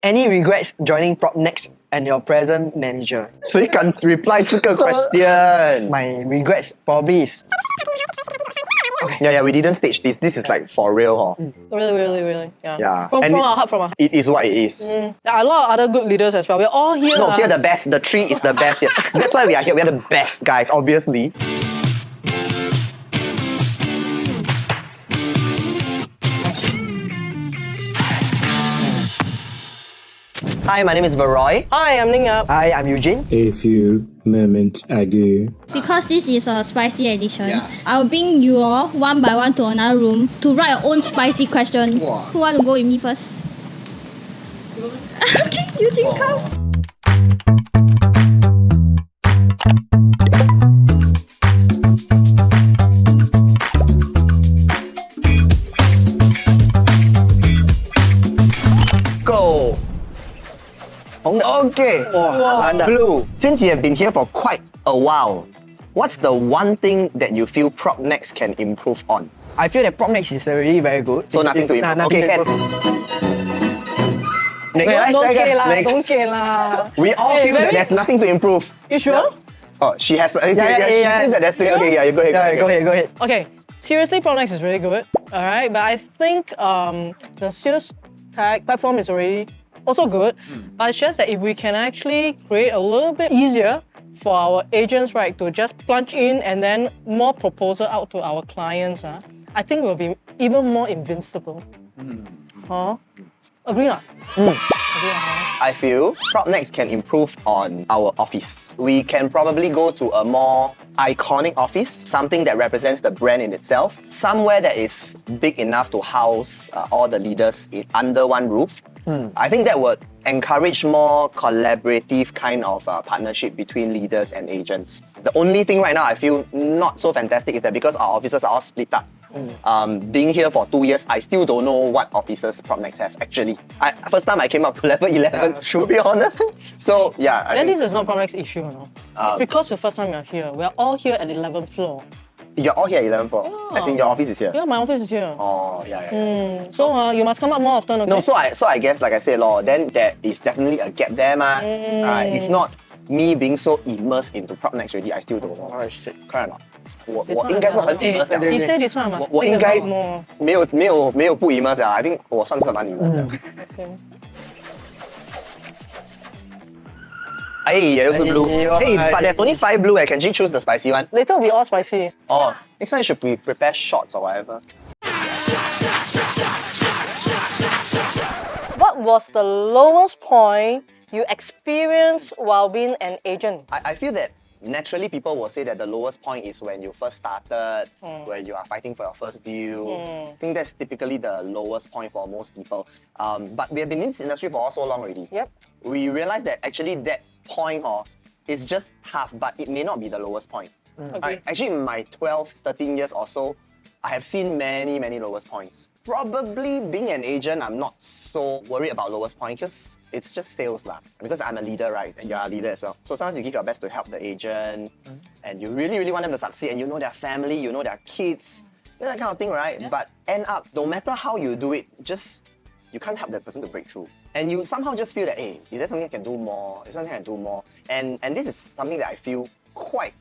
Any regrets joining PropNex and your present manager? 谁敢 reply 这个 question? My regrets probably is Yeah, we didn't stage this. This is like for real, huh? Really. Yeah. Yeah. From And our heart, from our heart. It is what it is. There are a lot of other good leaders as well. We're all here. No, here the best. The tree is the best here. That's why we are here. We are the best guys, obviously. Hi, my name is Veroy. Hi, I'm Ning Yap. Hi, I'm Eugene. A few moments ago. Because this is a spicy edition, I'll bring you all one by one to another room to write your own spicy question. Wow. Who want to go with me first? Okay, Eugene, come. Go. Okay. Blue. Since you have been here for quite a while, what's the one thing that you feel PropNex can improve on? I feel that PropNex is already very good. So nothing to improve. Nothing Okay, to can. improve. Next, Don't care lah, next. don't care lah. We all Hey, feel that very- there's nothing to improve. You sure? Oh, she has. She yeah. feels that there's thing. Okay, yeah, you go ahead. Yeah, go ahead. Okay, seriously, PropNex is really good. All right, but I think the shittest tag platform is already also good. But it's just that if we can actually create a little bit easier for our agents, right, to just plunge in and then more proposal out to our clients, I think we'll be even more invincible. Huh? Agree not? Agree, huh? I feel PropNex can improve on our office. We can probably go to a more iconic office, something that represents the brand in itself, somewhere that is big enough to house all the leaders under one roof. I think that would encourage more collaborative kind of partnership between leaders and agents. The only thing right now I feel not so fantastic is that because our offices are all split up. Being here for 2 years, I still don't know what offices PropNex have actually. First time I came up to level 11, to be honest. So yeah, I Then think this is not PropNex issue, you know. It's because the first time you're here. We're all here at the 11th floor. you're all here at 11 floor. Yeah. As in your office is here. Yeah, my office is here. Oh, yeah. So you must come up more often, okay? No, so I guess like I said, then there is definitely a gap there, ma. If not, me being so immersed into PropNex already, I still don't know. Correct or not? 我应该是很 immersed 了。 He said this one I must 我 think 应该 about more. 没有不 immersed 啊 I think 我算是蛮 immersed 的。 Okay. 哎，又是 blue。哎，but there's only 5 blue. Can she choose the spicy one? Later will be all spicy. Oh, next time you should prepare shots or whatever. What was the lowest point you experienced while being an agent? I feel that naturally people will say that the lowest point is when you first started, when you are fighting for your first deal. I think that's typically the lowest point for most people. But we have been in this industry for so long already. Yep. We realized that actually that point is just tough, but it may not be the lowest point. Actually, in my 12, 13 years or so, I have seen many lowest points. Probably being an agent, I'm not so worried about lowest point because it's just sales lah. Because I'm a leader, right? And you're a leader as well. So sometimes you give your best to help the agent and you really want them to succeed and you know their family, you know their kids, that kind of thing, right? Yeah. But end up, no matter how you do it, you can't help that person to break through. And you somehow just feel that, hey, is there something I can do more? Is there something I can do more? And this is something that I feel quite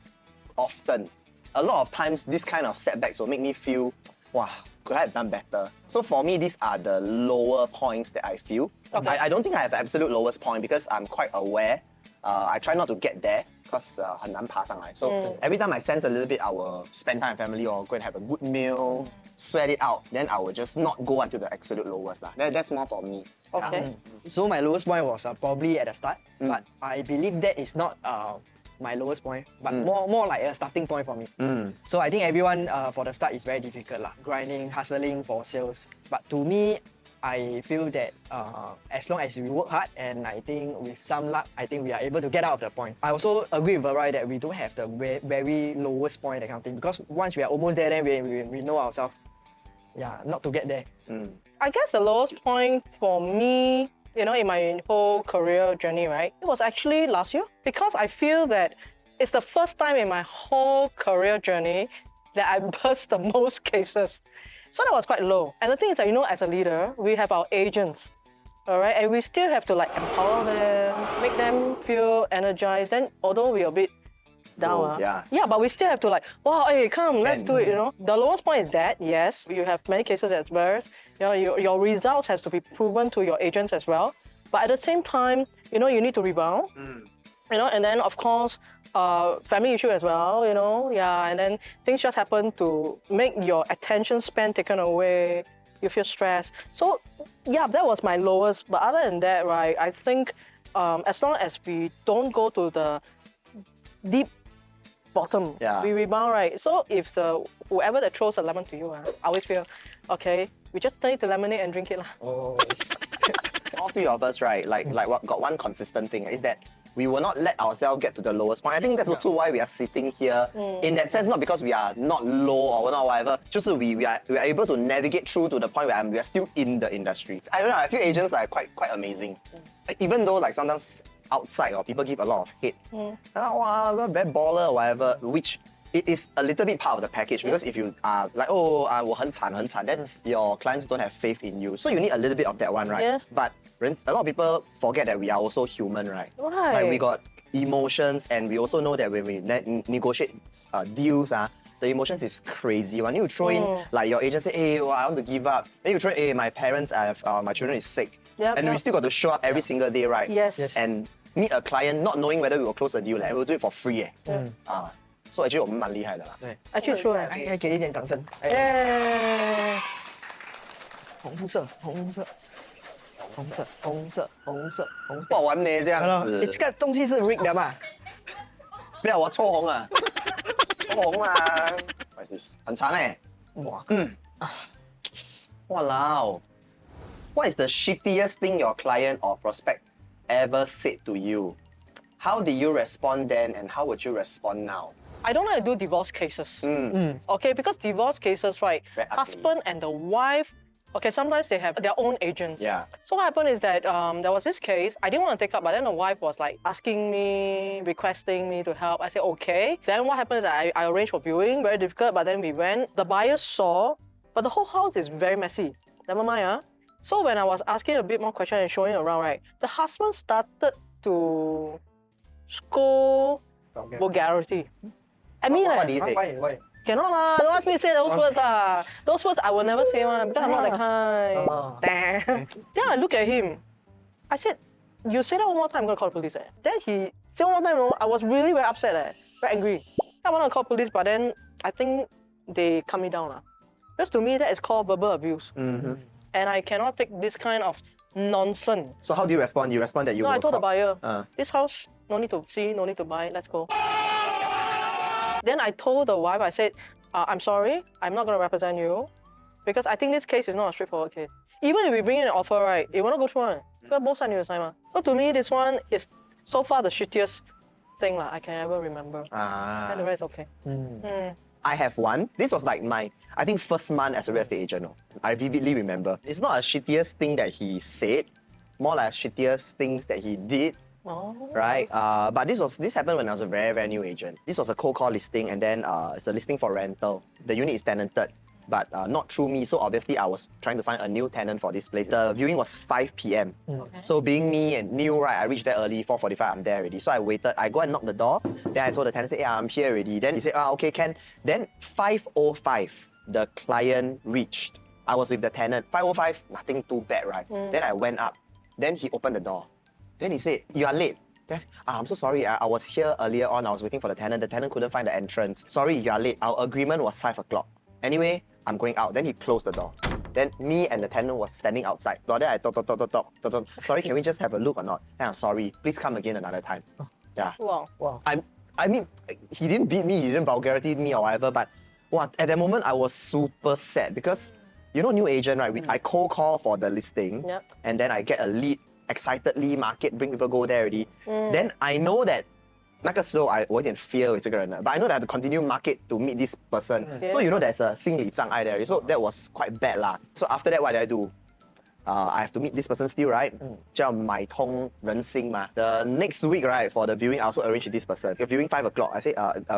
often. A lot of times, this kind of setbacks will make me feel, wow, could I have done better? So for me, these are the lower points that I feel. Okay. I don't think I have the absolute lowest point because I'm quite aware. I try not to get there because 很难爬上来. So every time I sense a little bit, I will spend time with family or go and have a good meal, sweat it out. Then I will just not go until the absolute lowest. That's more for me. Okay. So my lowest point was probably at the start, but I believe that is not my lowest point, but more like a starting point for me. So I think everyone for the start is very difficult lah, grinding, hustling for sales. But to me, I feel that as long as we work hard and I think with some luck, I think we are able to get out of the point. I also agree with Veroy that we don't have the very lowest point, that kind of thing, because once we are almost there, then we know ourselves. Yeah, not to get there. I guess the lowest point for me, you know, in my whole career journey, right, it was actually last year, because I feel that it's the first time in my whole career journey that I burst the most cases. So that was quite low. And the thing is that, you know, as a leader, we have our agents. All right, and we still have to like empower them, make them feel energized. Then, although we're a bit down, yeah. but we still have to like, wow, hey, come, let's do it. You know, the lowest point is that yes, you have many cases as well. You know, your results has to be proven to your agents as well. But at the same time, you know, you need to rebound. You know, and then of course, family issue as well. You know, and then things just happen to make your attention span taken away. You feel stressed. So yeah, that was my lowest. But other than that, right, I think as long as we don't go to the deep bottom, we rebound, right? So if whoever that throws a lemon to you, I always feel, okay, we just turn it to lemonade and drink it. All three of us, right, what got one consistent thing is that we will not let ourselves get to the lowest point. I think that's also why we are sitting here. In that sense, not because we are not low or not whatever, just so we are able to navigate through to the point where we are still in the industry. I don't know, I feel agents are quite amazing. Even though like sometimes outside or people give a lot of hate. Wow, very baller or whatever, which it is a little bit part of the package because if you are like, oh, 我很惨, then your clients don't have faith in you. So you need a little bit of that one, right? Yeah. But a lot of people forget that we are also human, right? Right. Like we got emotions and we also know that when we negotiate deals, the emotions is crazy. When you throw in, like your agent say, hey, I want to give up. Then you throw in, hey, my parents, my children is sick. And we still got to show up every single day, right? Yes. And meet a client not knowing whether we will close a deal, like, we'll do it for free. So actually 我们蛮厉害的啦。对 Actually true. 给一点掌声。 Yeah. 红色，红色，红色，红色，红色，红色。不好玩呢，这样子。这个东西是 rig 的嘛？不要，我抽红了，抽红啦。What is this？ 很长哎。哇，Walao. What is the shittiest thing your client or prospect ever said to you? How did you respond then and how would you respond now? I don't like to do divorce cases. Okay, because divorce cases, right, Very ugly. husband and the wife, okay, sometimes they have their own agents. Yeah. So what happened is that there was this case, I didn't want to take up, but then the wife was like asking me, requesting me to help. I said, okay. Then what happened is that I arranged for viewing, very difficult, but then we went. The buyer saw, but the whole house is very messy. Never mind, So when I was asking a bit more questions and showing around, right, the husband started to scold vulgarity. I mean, what did he say? Why? Cannot lah, don't ask me to say those words lah. Those words I will never say one because I'm not that kind. Then I look at him. I said, you say that one more time, I'm going to call the police. Then he said one more time, I was really very upset, very angry. I want to call police, but then I think they calm me down. Because to me, that is called verbal abuse. And I cannot take this kind of nonsense. So how do you respond? You respond that you No, will I told the call. buyer, this house, no need to see, no need to buy, let's go. Then I told the wife, I said, I'm sorry, I'm not going to represent you because I think this case is not a straightforward case. Even if we bring in an offer, right, it will not go through one. Because both sides need to sign. So to me, this one is so far the shittiest thing I can ever remember. And the rest okay. I have one. This was like my, I think, first month as a real estate agent. I vividly remember. It's not a shittiest thing that he said, more like shittiest things that he did. Right? But this happened when I was a very, very new agent. This was a cold call listing and then it's a listing for rental. The unit is tenanted, but not through me. So obviously I was trying to find a new tenant for this place. The viewing was 5 p.m. So being me and new, right, I reached there early, 4:45, I'm there already. So I waited, I go and knock the door. Then I told the tenant, say, yeah, I'm here already. Then he said, okay, can. Then 5:05, the client reached. I was with the tenant. 5:05, nothing too bad, right? Then I went up. Then he opened the door. Then he said, you are late. Then I said, I'm so sorry, I was here earlier on, I was waiting for the tenant. The tenant couldn't find the entrance. Sorry, you are late. Our agreement was 5 o'clock. Anyway, I'm going out. Then he closed the door. Then me and the tenant was standing outside. Then I talk. Sorry, can we just have a look or not? And I'm sorry, please come again another time. Yeah. Wow. I mean, he didn't beat me, he didn't vulgarity me or whatever, but at that moment I was super sad because, you know, new agent, right? I cold call for the listing and then I get a lead, excitedly market, bring people go there already. Then I know that 那个时候我有点 fear 这个人了 but I know that I have to continue market to meet this person. So you know there's a 心理障碍 there. So that was quite bad lah. So after that, what did I do? I have to meet this person still, right? 叫买通人心嘛. The next week, right, for the viewing, I also arranged with this person. The viewing 5 o'clock. I say,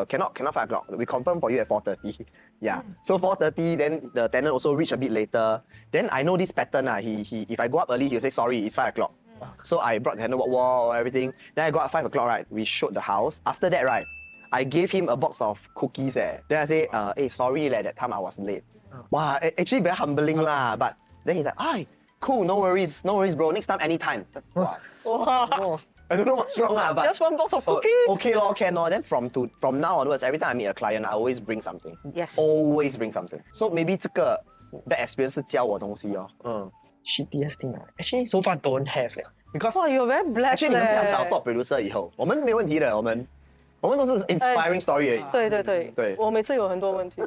cannot 5 o'clock. We confirm for you at 4:30. Yeah. So 4:30, then the tenant also reached a bit later. Then I know this pattern. He if I go up early, he'll say, sorry, it's 5 o'clock. So I brought the tenant wall, everything. Then I got at 5 o'clock, right? We showed the house. After that, right, I gave him a box of cookies. Then I say, hey, sorry, that time I was late. Wow, actually very humbling lah. But then he's like, ay, cool, no worries, bro. Next time, anytime. Wow. Wow. I don't know what's wrong lah, but Just one box of cookies. okay lor, can lor. Then from now onwards, every time I meet a client, I always bring something. Yes. Always bring something. So maybe 这个 bad experience 是教我东西哦。Shittiest thing actually so far don't have because Wow, you're very blessed. Actually 你们不要找 top producer 以后，我们没问题的，我们都是 inspiring story 而已。对，我每次有很多问题。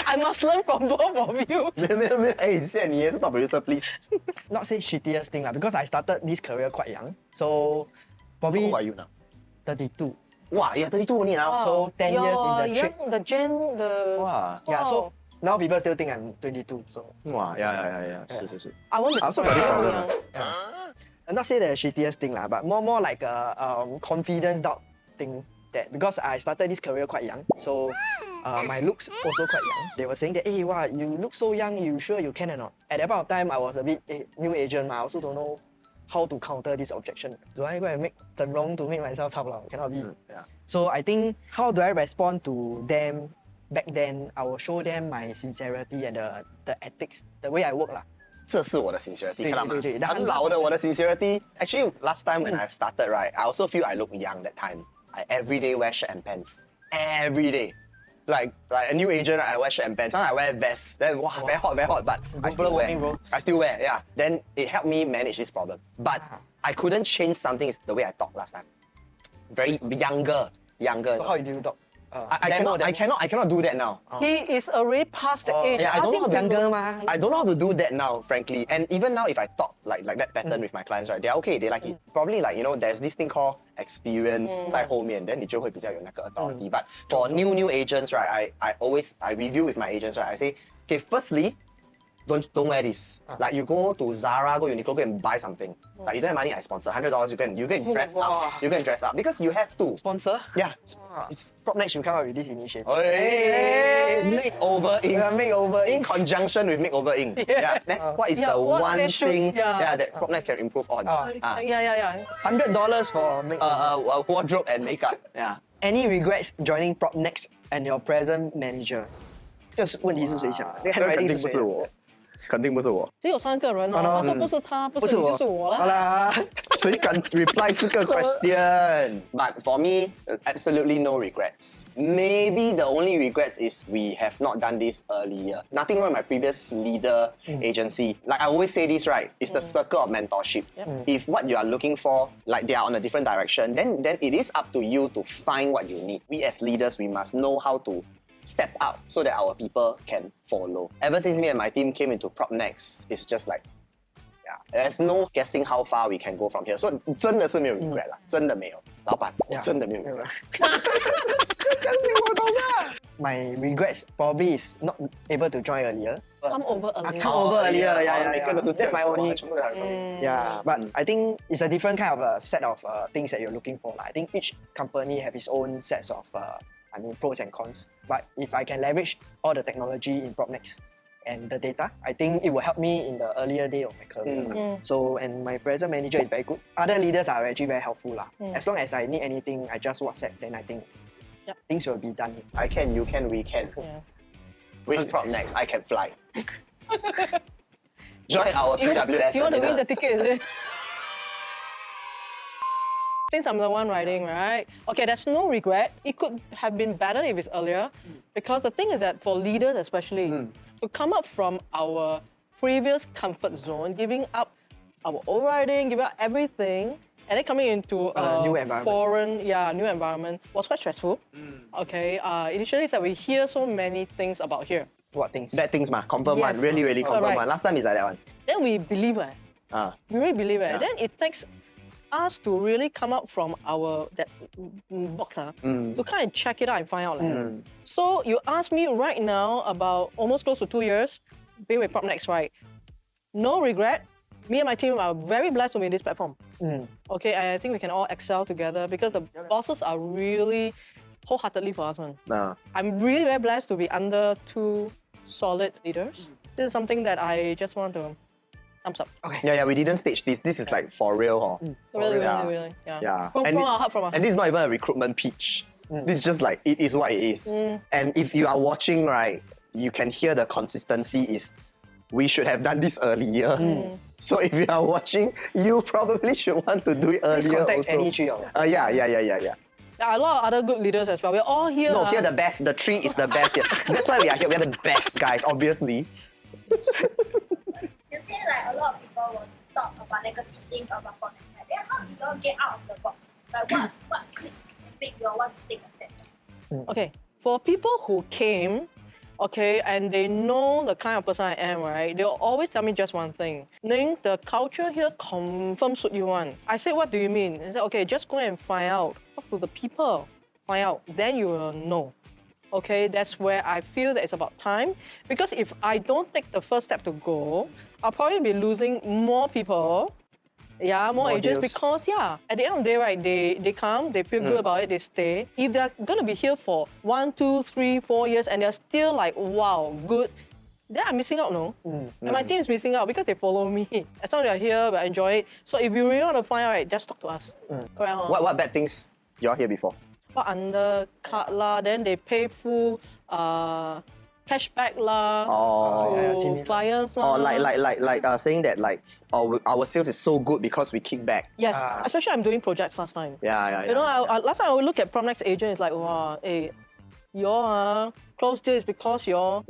I must learn from both of you. 没有，哎，现在你也是 top producer, please. not say shittiest thing because I started this career quite young, so probably How old are you now? 32. Wow, you're 32 only now. So 10 years in the trade. The gen, the Wow. Yeah, so now people still think I'm 22. So Wow, yeah. 是。I won't be I also surprised. got this problem. I'm not say the shittiest thing but more like a confidence doubt thing. That because I started this career quite young, so my looks also quite young. They were saying that, hey, wow, you look so young, you sure you can or not? At that point of time, I was a bit new agent, I also don't know how to counter this objection. Do I go and make 整容 to make myself chao lao? Cannot be. Yeah. So I think, how do I respond to them back then? I will show them my sincerity and the ethics, the way I work lah. 这是我的 sincerity， 看到吗？对，很老的我的 sincerity. Actually, last time when I started, right, I also feel I look young that time. I every day wear shirt and pants. Every day. Like a new agent, I wear shirt and pants. Sometimes I wear vest. Then wow, very hot, but I still wear. Bro. I still wear, yeah. Then it helped me manage this problem. But I couldn't change something is the way I talk last time. Very younger. So how do you talk? I cannot do that now. He is already past the age. Yeah, I Ask don't him know to- younger ma. I don't know how to do that now, frankly. And even now, if I talk like that pattern with my clients, right, they're okay, they like it. Probably like, there's this thing called experience 在后面, then 你就会比较有那个 authority. But for new agents, right, I review with my agents, right, I say, okay, firstly, don't wear this. Like you go to Zara, go Uniqlo, go and buy something. Like you don't have money, I sponsor $100. You can dress up. You can dress up because you have to. Sponsor? Yeah. It's PropNex should come up with this initiative. Hey, Makeover Inc. In conjunction with Makeover Inc. Yeah. Then what is the what one they should- thing yeah. that PropNex can improve on? Yeah. $100 for make. Wardrobe and makeup. Yeah. Any regrets joining PropNex and your present manager? 这个问题是谁想的？这个 handwriting 是谁的？肯定不是我。只有3个人哦，他说不是他，不是你就是我好啦。啦，谁敢 reply 这个 question? But for me, absolutely no regrets. Maybe the only regrets is we have not done this earlier. Nothing wrong with my previous leader agency. Like I always say this, right? It's the circle of mentorship. If what you are looking for, like they are on a different direction, then it is up to you to find what you need. We as leaders, we must know how to step out so that our people can follow. Ever since me and my team came into PropNex, it's just like, yeah, there's no guessing how far we can go from here. So 真的是没有 regret 啦，真的没有。老板，我真的没有 regret。相信我懂的。My regrets probably is not able to join earlier. Come over a Come over earlier, yeah. That's my only. 全部都是 Yeah, but I think it's a different kind of set of things that you're looking for. I think each company have its own sets of pros and cons. But if I can leverage all the technology in PropNex and the data, I think it will help me in the earlier day of my career. So, and my present manager is very good. Other leaders are actually very helpful. As long as I need anything, I just WhatsApp, then I think things will be done. I can, you can, we can. Yeah. With PropNex, I can fly. Join our PWS. You want to win seminar. the ticket, is it? Since I'm the one writing, right? Okay, there's no regret. It could have been better if it's earlier. Because the thing is that for leaders especially, to come up from our previous comfort zone, giving up our old writing, giving up everything, and then coming into a new environment. foreign, new environment was quite stressful. Okay, initially it's that we hear so many things about here. What things? Bad things, ma. Confirm Yes. one. Really confirm Correct. one. Last time is like that one. Then we believe it. We really believe it. Yeah. Then it takes us to really come out from our box to kind of check it out and find out. So you ask me right now about almost close to 2 years being with PropNex, right? no regret. Me and my team are very blessed to be in this platform. Okay, I think we can all excel together because the bosses are really wholeheartedly for us, man. I'm really very blessed to be under 2 solid leaders. This is something that I just want to thumbs up. Yeah, we didn't stage this. This is like for real, Really, real. really. Yeah. Yeah. From our heart, from our heart. And this is not even a recruitment pitch. This is just like, it is what it is. And if you are watching, right, you can hear the consistency is, we should have done this earlier. So if you are watching, you probably should want to do it earlier. Please contact also. any three of them. Yeah. There are a lot of other good leaders as well. We're all here. No, here the best. The 3 is the best here. That's why we are here. We are the best, guys, obviously. You say like a lot of people will talk about negative things about PropNex. Then how do you all get out of the box? Like what click make you all want to take a step? Okay, for people who came, okay, and they know the kind of person I am, right? They'll always tell me just one thing. Ning, the culture here confirm suit you one. I said, what do you mean? They said, okay, just go and find out. Talk to the people. Find out. Then you will know. Okay, that's where I feel that it's about time. Because if I don't take the first step to go, I'll probably be losing more people. Yeah, more agents deals. because at the end of the day, right, they come, they feel good about it, they stay. If they're gonna be here for 1, 2, 3, 4 years and they're still like, wow, good, then I'm missing out, no? And my team is missing out because they follow me. As long as they're here, we enjoy it. So if you really want to find out, right, just talk to us. Correct, huh? What bad things you're here before? What undercut lah, then they pay full cashback lah to clients lah. Or like saying that like, our sales is so good because we kick back. Yes, especially I'm doing projects last time. Yeah. You know, last time I would look at PropNex agent, it's like, wow, hey, your close deal is because your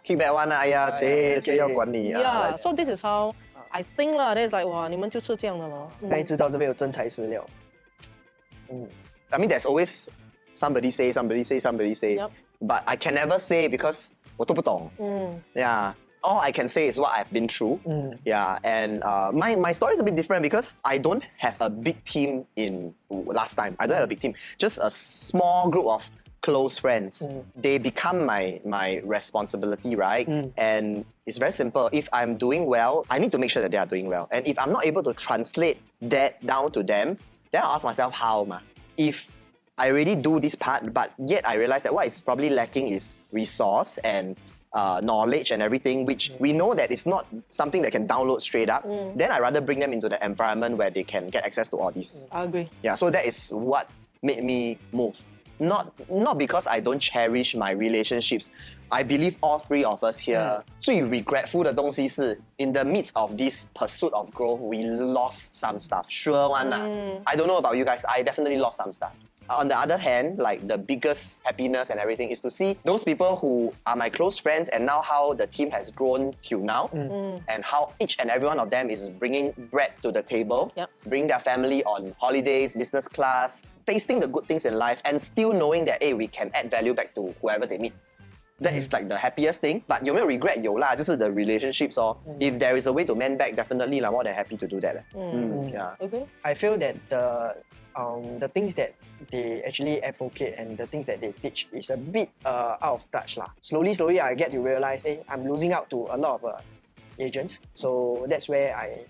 kick back one, 谁要管你 yeah. So this is how I think lah. Then it's like, wow, 你们就是这样的咯。该知道这边有真材实料。 I mean, there's always somebody say, Yep. but I can never say because 我都不懂. Yeah. All I can say is what I've been through. Yeah, and my story is a bit different because I don't have a big team in last time. I don't have a big team. Just a small group of close friends. They become my responsibility, right? And it's very simple. If I'm doing well, I need to make sure that they are doing well. And if I'm not able to translate that down to them, then I'll ask myself how. If I already do this part, but yet I realize that what is probably lacking is resource and knowledge and everything, which we know that it's not something that can download straight up, then I rather bring them into the environment where they can get access to all this. I agree. Yeah, so that is what made me move. Not because I don't cherish my relationships. I believe all 3 of us here, 最 regretful 的东西是 in the midst of this pursuit of growth, we lost some stuff. Sure one. I don't know about you guys, I definitely lost some stuff. On the other hand, like the biggest happiness and everything is to see those people who are my close friends and now how the team has grown till now and how each and every one of them is bringing bread to the table, bringing their family on holidays, business class, tasting the good things in life and still knowing that, hey, we can add value back to whoever they meet. That is like the happiest thing. But 有没有 regret 有啦，就是 the relationships If there is a way to mend back, definitely more than happy to do that. Yeah. Okay. I feel that the things that they actually advocate and the things that they teach is a bit out of touch lah. Slowly I get to realize, hey, I'm losing out to a lot of agents. So that's where I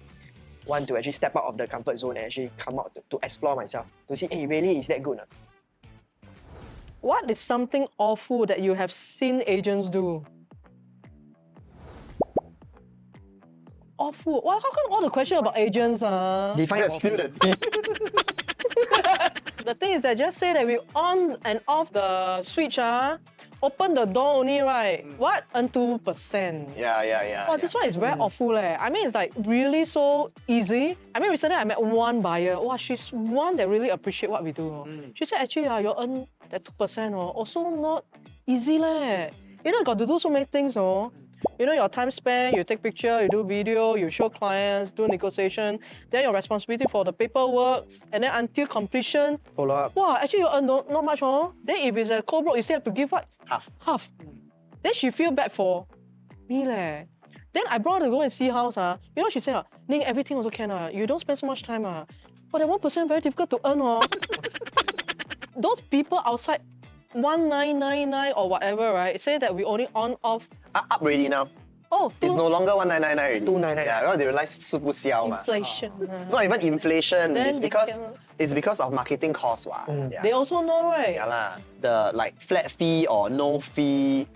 want to actually step out of the comfort zone and actually come out to explore myself, to see, hey, really, is that good? What is something awful that you have seen agents do? Awful? Well, how come all the questions about agents Define Let's spill the tea. The thing is that just say that we on and off the switch open the door only, right? What? And 2%. Yeah. Oh, this one is very awful. I mean, it's like really so easy. I mean, recently I met one buyer. Wow, she's one that really appreciate what we do. She said, actually, you earn that 2% also not easy. You know, you got to do so many things. You know, your time spent, you take picture, you do video, you show clients, do negotiation, then your responsibility for the paperwork, and then until completion. Follow up. Wow, actually you earn not much. Then if it's a co-broke, you still have to give what? Half. Then she feel bad for me. Then I brought her to go and see house. You know, she said, Ning, everything also can. You don't spend so much time. But that 1% very difficult to earn. Those people outside 1999 or whatever, right, say that we only on off. Up already now. Oh, It's no longer 1999 already. 299. Yeah, because they realized 吃不消嘛. inflation. Not even inflation. Then It's they because cannot- it's because of marketing costs. Yeah. They also know, right? Yeah lah. The like flat fee or no fee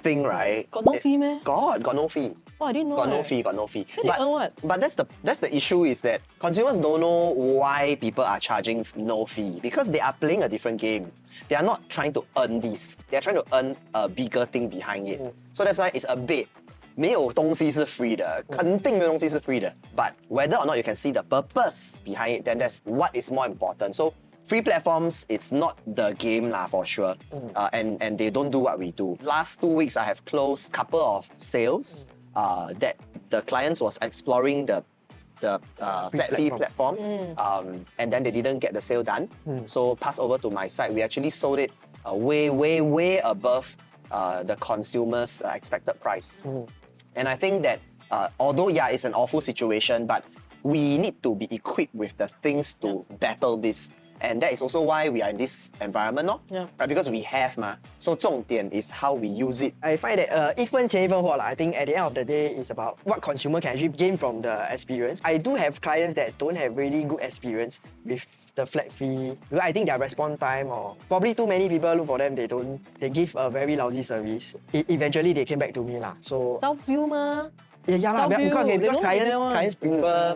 thing, right? Got no fee, meh? Got no fee. Oh, I didn't know. Got no eh. fee, got no fee. Then they earn what? But that's the issue is that consumers don't know why people are charging no fee because they are playing a different game. They are not trying to earn this. They are trying to earn a bigger thing behind it. So that's why it's a bit 没有东西是 free 的，肯定没有东西是 free 的。But whether or not you can see the purpose behind it, then that's what is more important. So free platforms, it's not the game lah for sure. And they don't do what we do. Last 2 weeks, I have closed couple of sales that the clients was exploring the flat fee platform, and then they didn't get the sale done. So pass over to my side. We actually sold it way above the consumer's expected price. And I think that although yeah, it's an awful situation, but we need to be equipped with the things to battle this. And that is also why we are in this environment, no? Yeah. Right? Because we have ma. So 重点 is how we use it. I find that 一分钱一分货 I think at the end of the day, it's about what consumer can actually gain from the experience. I do have clients that don't have really good experience with the flat fee. Because I think their response time or probably too many people look for them, they give a very lousy service. Eventually, they came back to me lah. So Self-view, ma. yeah lah, Self-view, because they don't need that one. clients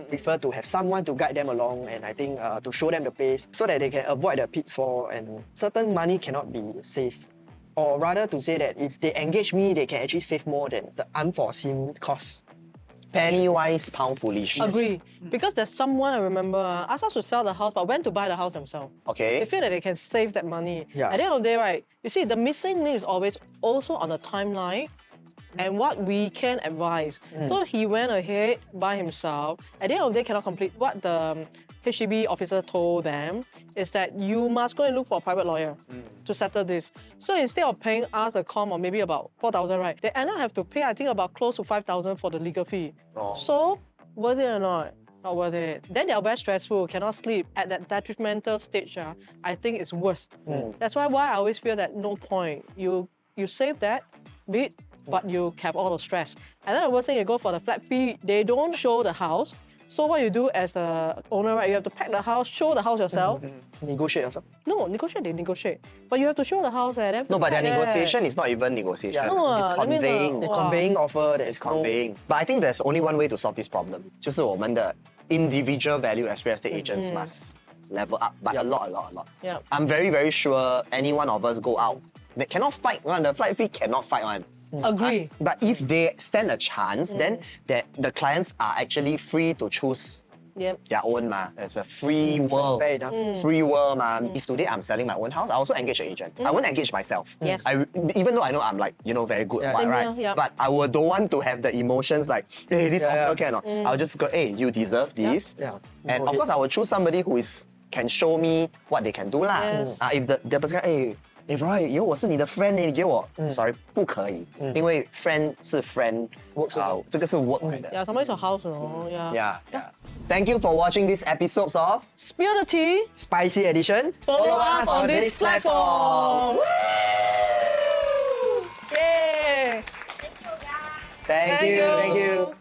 prefer to have someone to guide them along, and I think to show them the pace so that they can avoid the pitfall, and certain money cannot be saved. Or rather to say that if they engage me, they can actually save more than the unforeseen costs. Penny wise, pound foolish. Agree. Because there's someone I remember asked us to sell the house, but went to buy the house themselves. Okay. They feel that they can save that money. Yeah. At the end of the day, right, you see, the missing link is always also on the timeline and what we can advise. So he went ahead by himself. At the end of the day, cannot complete what the HDB officer told them is that you must go and look for a private lawyer to settle this. So instead of paying us a com of maybe about 4,000, right, they end up have to pay, I think, about close to 5,000 for the legal fee. Oh. So, worth it or not? Not worth it. Then they are very stressful, cannot sleep. At that detrimental stage, I think it's worse. That's why I always feel that no point. You save that bit, but you have all the stress. And then the worst thing, you go for the flat fee, they don't show the house. So what you do as the owner, right, you have to pack the house, show the house yourself. Negotiate also. No, they negotiate. But you have to show the house. No, but their negotiation is not even negotiation. Yeah. No, It's that means, conveying. The Wow. conveying offer that is It's conveying. But I think there's only one way to solve this problem. 就是我们的 individual value as real estate agents must level up, but a lot. Yeah. I'm very sure any one of us go out. They cannot fight one. The flight fee cannot fight one. Agree. But if they stand a chance, then the clients are actually free to choose Yep. their own ma. It's a free world. fair enough. Free world ma. If today I'm selling my own house, I also engage an agent. I won't engage myself. Yes. Even though I know I'm like, very good at what, Same right? here, yeah. But I don't want to have the emotions like, hey, this Yeah, offer cannot. I'll just go, hey, you deserve this. Yeah. And Go of course I will choose somebody who can show me what they can do lah. Yes. If the person, hey, Veroy, 因为我是你的 friend 你给我 sorry 不可以，因为 friend 是 friend， 这个是 work 来的。 Yeah, somebody's your house, you know. Yeah. Yeah. Thank you for watching this episodes of Spill the tea. Spicy edition. Follow us on this platform. Yay! Thank Thank you. you. Thank you.